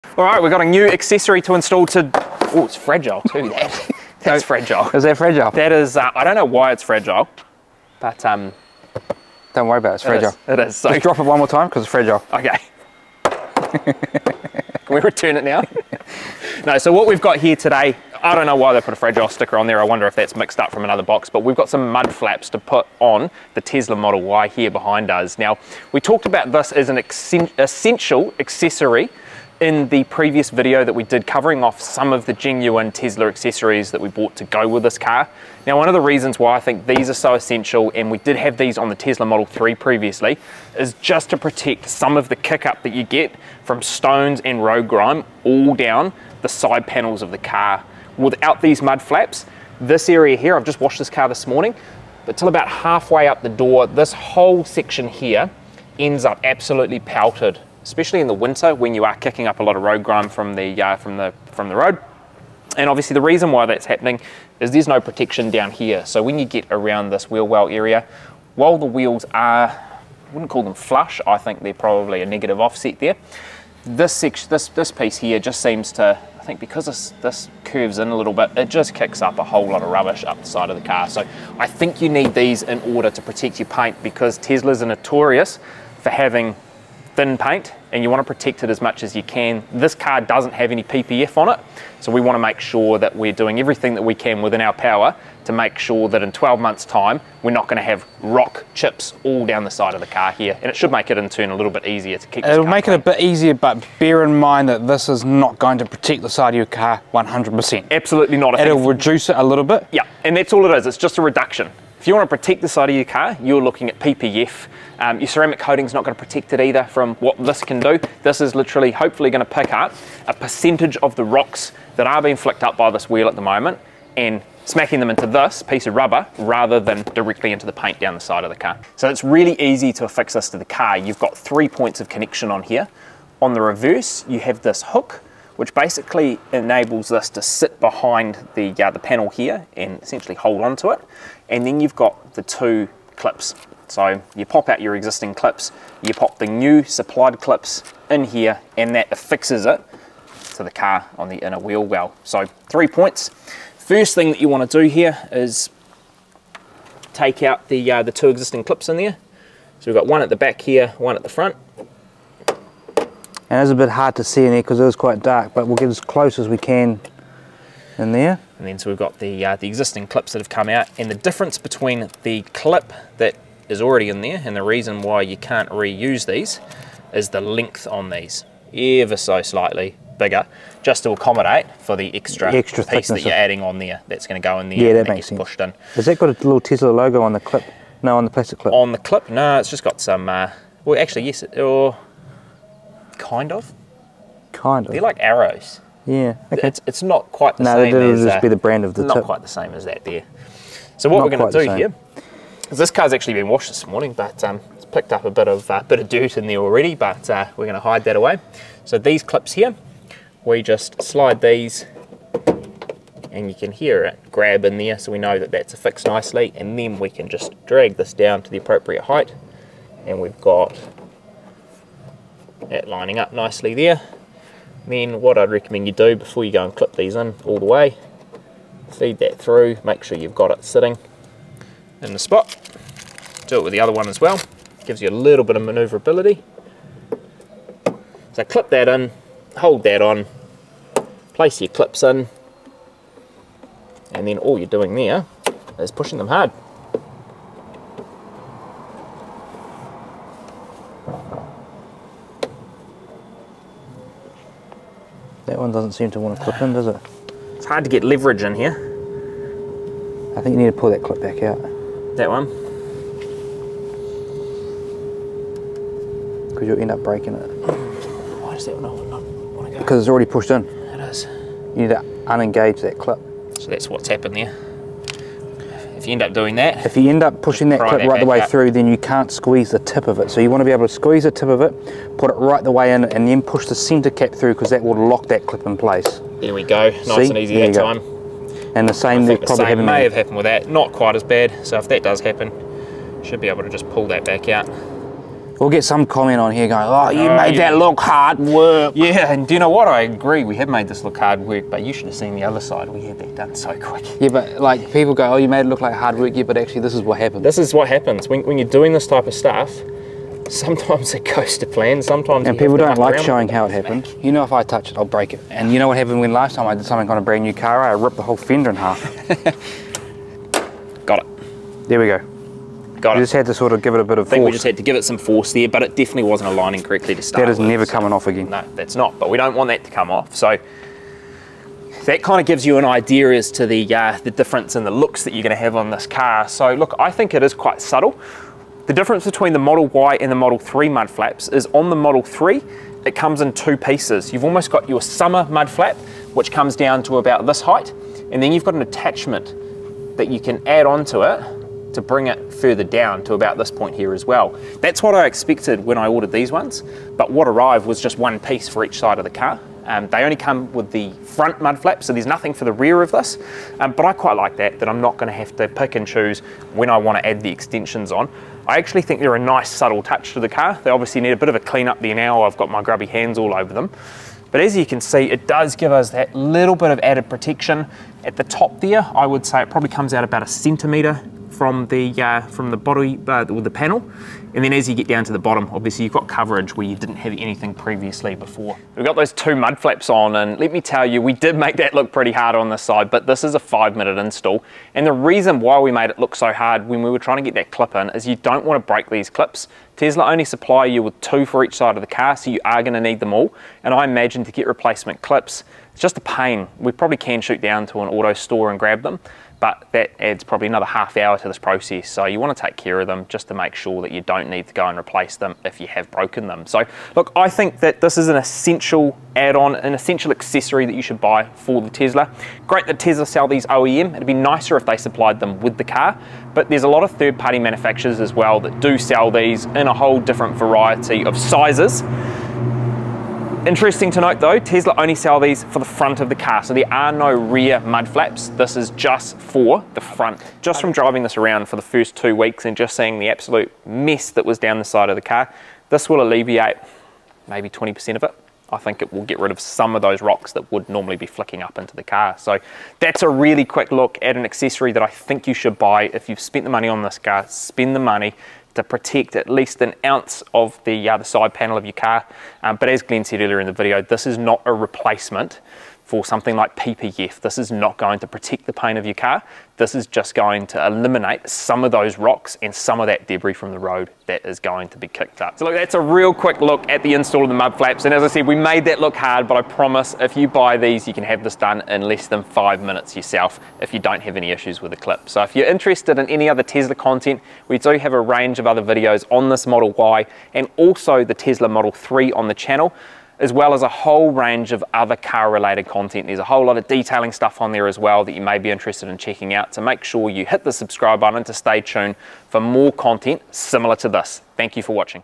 All right, we've got a new accessory to install to... Oh, it's fragile too, that. That's fragile. Is that fragile? That is, I don't know why it's fragile, but... Don't worry about it, it's fragile. It is. So... Just drop it one more time because it's fragile. Okay. Can we return it now? No, so what we've got here today, I don't know why they put a fragile sticker on there. I wonder if that's mixed up from another box, but we've got some mud flaps to put on the Tesla Model Y here behind us. Now, we talked about this as an essential accessory in the previous video that we did, covering off some of the genuine Tesla accessories that we bought to go with this car. Now, one of the reasons why I think these are so essential, and we did have these on the Tesla Model 3 previously, is just to protect some of the kick up that you get from stones and road grime all down the side panels of the car. Without these mud flaps, this area here, I've just washed this car this morning, but till about halfway up the door, this whole section here ends up absolutely pelted, especially in the winter when you are kicking up a lot of road grime from the road. And obviously the reason why that's happening is there's no protection down here. So when you get around this wheel well area, while the wheels are, I wouldn't call them flush, I think they're probably a negative offset there. This section, this piece here just seems to, I think because this curves in a little bit, it just kicks up a whole lot of rubbish up the side of the car. So I think you need these in order to protect your paint, because Teslas are notorious for having thin paint and you want to protect it as much as you can. This car doesn't have any PPF on it, so we want to make sure that we're doing everything that we can within our power to make sure that in 12 months time we're not going to have rock chips all down the side of the car here, and it should make it in turn a little bit easier to keep. It'll make it a bit easier, but bear in mind that this is not going to protect the side of your car 100%. Absolutely not. It'll reduce it a little bit. Yeah, and that's all it is. It's just a reduction. If you want to protect the side of your car, you're looking at PPF. Your ceramic coating's not going to protect it either from what this can do. This is literally, hopefully, going to pick up a percentage of the rocks that are being flicked up by this wheel at the moment and smacking them into this piece of rubber rather than directly into the paint down the side of the car. So it's really easy to affix this to the car. You've got 3 points of connection on here. On the reverse, you have this hook, which basically enables this to sit behind the panel here and essentially hold on to it. And then you've got the 2 clips. So you pop out your existing clips, you pop the new supplied clips in here, and that affixes it to the car on the inner wheel well. So 3 points. First thing that you want to do here is take out the 2 existing clips in there. So we've got one at the back here, one at the front. And it's a bit hard to see in there because it was quite dark, but we'll get as close as we can in there. And then so we've got the existing clips that have come out, and the difference between the clip that is already in there and the reason why you can't reuse these is the length on these, ever so slightly bigger, just to accommodate for the extra piece that you're adding on there. That's going to go in there. Yeah, that makes sense. Pushed in. Has that got a little Tesla logo on the clip? No, on the plastic clip. On the clip, no, it's just got some. Well, actually, yes, or kind of. Kind of. They're like arrows. Yeah. Okay. It's not quite the same. No, it'll just be the brand of the tip. Not quite the same as that there. So what we're going to do here is, this car's actually been washed this morning, but it's picked up a bit of dirt in there already, but we're going to hide that away. So these clips here, we just slide these, and you can hear it grab in there, so we know that that's affixed nicely, and then we can just drag this down to the appropriate height, and we've got that lining up nicely there. Then what I'd recommend you do before you go and clip these in all the way, feed that through, make sure you've got it sitting in the spot. Do it with the other one as well, gives you a little bit of maneuverability. So clip that in, hold that on, place your clips in, and then all you're doing there is pushing them hard. That one doesn't seem to want to clip in, does it? It's hard to get leverage in here. I think you need to pull that clip back out. That one? Because you'll end up breaking it. Why does that one not want to go? Because it's already pushed in. It is. You need to unengage that clip. So that's what's happened there. If you end up doing that, if you end up pushing that clip right the way through, then you can't squeeze the tip of it. So you want to be able to squeeze the tip of it, put it right the way in, and then push the center cap through, because that will lock that clip in place. There we go, nice and easy that time. And the same that probably happened. May have happened with that, not quite as bad. So if that does happen, should be able to just pull that back out. We'll get some comment on here going, oh, you made that look hard work. Yeah, and do you know what? I agree, we have made this look hard work, but you should have seen the other side. We had that done so quick. Yeah, but like people go, oh, you made it look like hard work, yeah, but actually this is what happens. This is what happens. When you're doing this type of stuff, sometimes it goes to plan, sometimes and people don't like showing how it happened. You know, if I touch it, I'll break it. And you know what happened when last time I did something on a brand new car, I ripped the whole fender in half. Got it. There we go. Got it. You just had to sort of give it a bit of force. I think we just had to give it some force there, but it definitely wasn't aligning correctly to start with. That is never coming off again. No, that's not, but we don't want that to come off. So that kind of gives you an idea as to the difference in the looks that you're going to have on this car. So look, I think it is quite subtle. The difference between the Model Y and the Model 3 mud flaps is on the Model 3, it comes in two pieces. You've almost got your summer mud flap, which comes down to about this height, and then you've got an attachment that you can add onto it to bring it further down to about this point here as well. That's what I expected when I ordered these ones, but what arrived was just one piece for each side of the car. They only come with the front mud flap, so there's nothing for the rear of this, but I quite like that I'm not going to have to pick and choose when I want to add the extensions on. I actually think they're a nice subtle touch to the car. They obviously need a bit of a clean up there now. I've got my grubby hands all over them. But as you can see, it does give us that little bit of added protection. At the top there, I would say it probably comes out about 1 centimetre from the body with the panel, and then as you get down to the bottom, obviously you've got coverage where you didn't have anything previously before. We've got those two mud flaps on, and let me tell you, we did make that look pretty hard on this side, but this is a 5-minute install, and the reason why we made it look so hard when we were trying to get that clip in is you don't want to break these clips. Tesla only supply you with 2 for each side of the car, so you are going to need them all, and I imagine to get replacement clips, it's just a pain. We probably can shoot down to an auto store and grab them, but that adds probably another half hour to this process. So you want to take care of them just to make sure that you don't need to go and replace them if you have broken them. So look, I think that this is an essential add-on, an essential accessory that you should buy for the Tesla. Great that Tesla sell these OEM. It'd be nicer if they supplied them with the car, but there's a lot of third-party manufacturers as well that do sell these in a whole different variety of sizes. Interesting to note though, Tesla only sell these for the front of the car, so there are no rear mud flaps. This is just for the front. Just from driving this around for the first 2 weeks and just seeing the absolute mess that was down the side of the car, this will alleviate maybe 20% of it. I think it will get rid of some of those rocks that would normally be flicking up into the car. So that's a really quick look at an accessory that I think you should buy. If you've spent the money on this car, spend the money to protect at least an ounce of the side panel of your car. But as Glenn said earlier in the video, this is not a replacement for something like PPF. This is not going to protect the paint of your car. This is just going to eliminate some of those rocks and some of that debris from the road that is going to be kicked up. So look, that's a real quick look at the install of the mud flaps. And as I said, we made that look hard, but I promise if you buy these, you can have this done in less than 5 minutes yourself if you don't have any issues with the clip. So if you're interested in any other Tesla content, we do have a range of other videos on this Model Y and also the Tesla Model 3 on the channel, as well as a whole range of other car-related content. There's a whole lot of detailing stuff on there as well that you may be interested in checking out. So make sure you hit the subscribe button to stay tuned for more content similar to this. Thank you for watching.